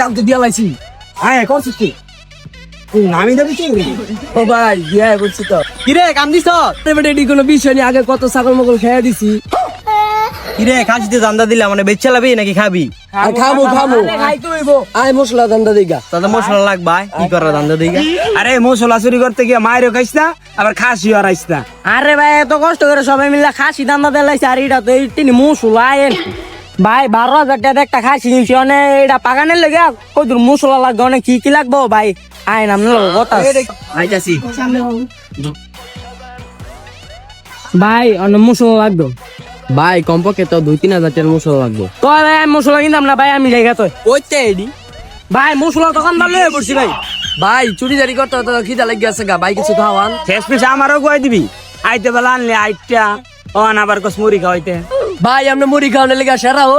কাম তো দিয়া লাইছি। হ্যাঁ করছিস তুই আমি দেবি কি ও ভাই বিয়া করছি তো। কিরে কাম দিছ? এবারে এটি কোনো বিষয় নেই, আগে কত ছাগল মগল খেয়ে দিছি। কিরে খাসিতে দান্দা দিলে মানে বেচে লাবি নাকি খাবি? আর খাবো খাবো। আয় মশলা দান্দা দিগা। তাতে মশলা লাগবা কি করা দান্দা দিগা? আরে মশলা চুরি করতে গিয়ে মায়েরও খাইস না আবার খাসিও আর আইস না। আরে ভাই এত কষ্ট করে সবাই মিলে খাসি দান্দা দিলাইছে আর এটা তো এই তিনি মুসুলা আয়েন ভাই 12,000 টাকা একটা খাসি নিয়েছি অনেক এটা পাগানের লেগে কইদুর মুসুলা লাগবে অনেক কি কি লাগবো ভাই আইন আপনার কথা আইতাছি। ভাই অনেক মুসুলা লাগবে ভাই কমপক্ষে তো 2-3 হাজার মশলা লাগবে। তো ভাই আমি মশলা কিনতাম না ভাই আমি জায়গা তো ওইতে এডি ভাই মশলা দোকানদার লয়ে পড়ছি ভাই ভাই চুরিদারি করতে তো খিদা লাগি আছে গা, ভাই কিছু খাওয়ান। শেষ পিস আমারও কয়ে দিবি আইতে বেলা আনলে আইটা অন আবার কসমুরি খাওয়াইতে। ভাই আপনি মুড়ি খাওয়ানোর লেগে সেরা হো।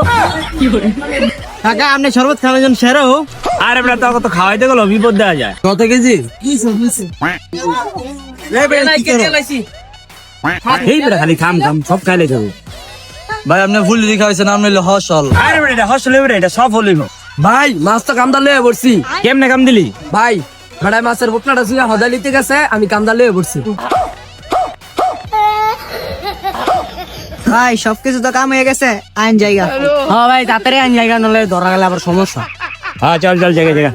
কাকা আপনি শরবত খাওয়ার জন্য সেরা হো। আরে বেটা তোকে তো খাওয়াইতে গেল বিপদ দেওয়া যায়। কত কেজি? এই বেটা খালি খাম খাম সব খাইলে যাবে। ভাই আপনি ফুল দিদি খাওয়াইছেন আপনি হসল। আরে বেটা এটা হসলে বেটা এটা সব হলিল। ভাই মাছ তো কামদা লয়ে পড়ছি। কেমনে কাম দিলি? ভাই ভাড়ায় মাছের বোকনাটা শুয়ে হদা লিতে গেছে, আমি কামদা লয়ে পড়ছি। ভাই সবকিছু তো কাম হয়ে গেছে আইন জায়গা হ্যাঁ ভাই তাড়াতাড়ি আইন জায়গা নলে ধরা গেলে আবার সমস্যা হ্যাঁ চল চল জায়গা জায়গা।